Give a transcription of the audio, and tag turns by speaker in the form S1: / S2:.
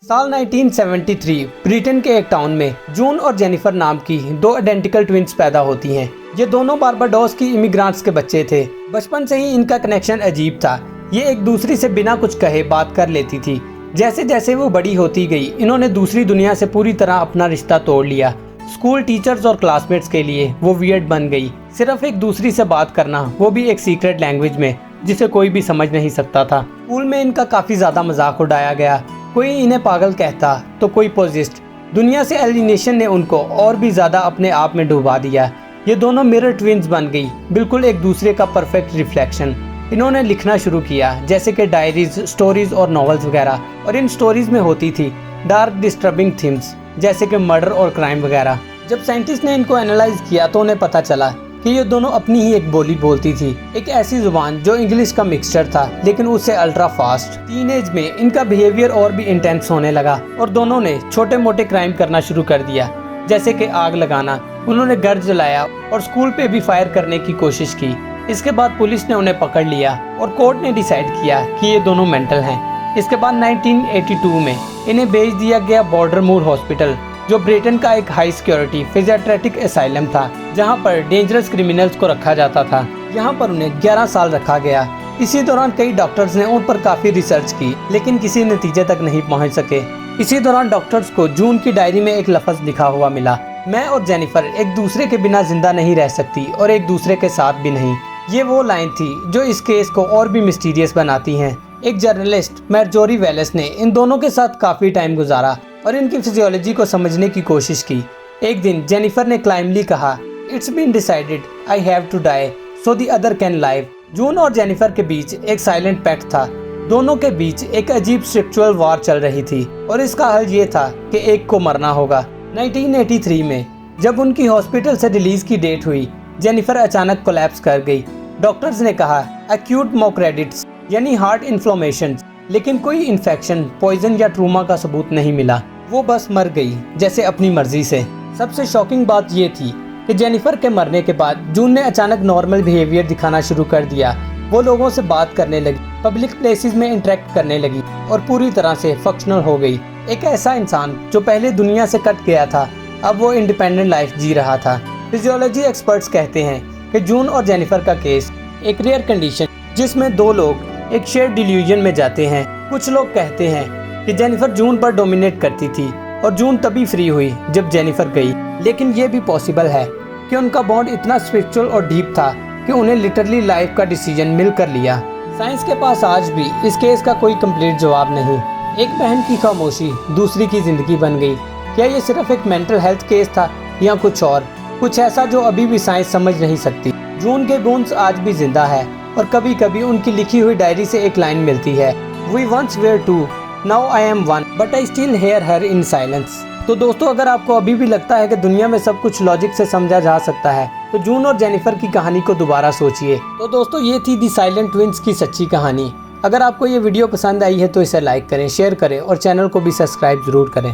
S1: साल 1973 ब्रिटेन के एक टाउन में जून और जेनिफर नाम की दो आइडेंटिकल ट्विंस पैदा होती हैं। ये दोनों बारबाडोस की इमिग्रेंट्स के बच्चे थे। बचपन से ही इनका कनेक्शन अजीब था। ये एक दूसरी से बिना कुछ कहे बात कर लेती थी। जैसे जैसे वो बड़ी होती गई, इन्होंने दूसरी दुनिया से पूरी तरह अपना रिश्ता तोड़ लिया। स्कूल टीचर्स और क्लासमेट्स के लिए वो वियर्ड बन गई। सिर्फ एक दूसरी से बात करना, वो भी एक सीक्रेट लैंग्वेज में जिसे कोई भी समझ नहीं सकता था। स्कूल में इनका काफी ज्यादा मजाक उड़ाया गया। कोई इन्हें पागल कहता तो कोई पोजिस्ट। दुनिया से एलिनेशन ने उनको और भी ज्यादा अपने आप में डुबा दिया। ये दोनों मिरर ट्विन्स बन गई, बिल्कुल एक दूसरे का परफेक्ट रिफ्लेक्शन। इन्होंने लिखना शुरू किया, जैसे कि डायरीज, स्टोरीज और नॉवेल्स वगैरह। और इन स्टोरीज में होती थी डार्क डिस्टर्बिंग थीम्स, जैसे कि मर्डर और क्राइम वगैरह। जब साइंटिस्ट ने इनको एनालाइज किया तो उन्हें पता चला कि ये दोनों अपनी ही एक बोली बोलती थी, एक ऐसी जुबान जो इंग्लिश का मिक्सचर था, लेकिन उससे अल्ट्रा फास्ट। टीनेज में इनका बिहेवियर और भी इंटेंस होने लगा और दोनों ने छोटे मोटे क्राइम करना शुरू कर दिया, जैसे कि आग लगाना। उन्होंने घर जलाया और स्कूल पे भी फायर करने की कोशिश की। इसके बाद पुलिस ने उन्हें पकड़ लिया और कोर्ट ने डिसाइड किया कि ये दोनों मेंटल हैं। इसके बाद 1982 में इन्हें भेज दिया गया बॉर्डरमूर हॉस्पिटल, जो ब्रिटेन का एक हाई सिक्योरिटी फिजियाट्रिक एसाइलम था, जहां पर डेंजरस क्रिमिनल्स को रखा जाता था। यहां पर उन्हें 11 साल रखा गया। इसी दौरान कई डॉक्टर्स ने उन पर काफी रिसर्च की, लेकिन किसी नतीजे तक नहीं पहुंच सके। इसी दौरान डॉक्टर्स को जून की डायरी में एक लफ्ज लिखा हुआ मिला, मैं और जेनिफर एक दूसरे के बिना जिंदा नहीं रह सकती और एक दूसरे के साथ भी नहीं। ये वो लाइन थी जो इस केस को और भी मिस्टीरियस बनाती हैं। एक जर्नलिस्ट मार्जोरी वेलेस ने इन दोनों के साथ काफी टाइम गुजारा और इनकी फिजियोलॉजी को समझने की कोशिश की। एक दिन जेनिफर ने क्लाइमली कहा, it's been decided I have to die so the other can live. June और जेनिफर के बीच एक साइलेंट पैक्ट था। दोनों के बीच एक अजीब स्पिरिचुअल वॉर चल रही थी और इसका हल ये था कि एक को मरना होगा। 1983 में जब उनकी हॉस्पिटल से रिलीज की डेट हुई, जेनिफर अचानक कोलैप्स कर गई। डॉक्टर्स ने कहा एक्यूट मायोकार्डिटिस यानी हार्ट इन्फ्लेमेशन, लेकिन कोई इन्फेक्शन, पॉइजन या ट्रूमा का सबूत नहीं मिला। वो बस मर गई, जैसे अपनी मर्जी से। सबसे शॉकिंग बात ये थी कि जेनिफर के मरने के बाद जून ने अचानक नॉर्मल बिहेवियर दिखाना शुरू कर दिया। वो लोगों से बात करने लगी, पब्लिक प्लेसेस में इंटरेक्ट करने लगी और पूरी तरह से फंक्शनल हो गई। एक ऐसा इंसान जो पहले दुनिया से कट गया था, अब वो इंडिपेंडेंट लाइफ जी रहा था। फिजियोलॉजी एक्सपर्ट्स कहते हैं कि जून और जेनिफर का केस एक रेयर कंडीशन जिसमें दो लोग एक शेयर डिल्यूजन में जाते हैं। कुछ लोग कहते हैं कि जेनिफर जून पर डोमिनेट करती थी और जून तभी फ्री हुई जब जेनिफर गई, लेकिन ये भी पॉसिबल है कि उनका बॉन्ड इतना स्पिरिचुअल और डीप था कि उन्हें लिटरली लाइफ का डिसीजन मिल कर लिया। साइंस के पास आज भी इस केस का कोई कंप्लीट जवाब नहीं। एक बहन की खामोशी दूसरी की जिंदगी बन गई। क्या ये सिर्फ एक मेंटल हेल्थ केस था या कुछ और, कुछ ऐसा जो अभी भी साइंस समझ नहीं सकती। जून के बोन्स आज भी जिंदा है और कभी कभी उनकी लिखी हुई डायरी से एक लाइन मिलती है, We once were two, now I am one, but I still hear her in silence। तो दोस्तों, अगर आपको अभी भी लगता है कि दुनिया में सब कुछ लॉजिक से समझा जा सकता है, तो जून और जेनिफर की कहानी को दोबारा सोचिए। तो दोस्तों, ये थी दी साइलेंट ट्विंस की सच्ची कहानी। अगर आपको ये वीडियो पसंद आई है तो इसे लाइक करें, शेयर करें और चैनल को भी सब्सक्राइब जरूर करें।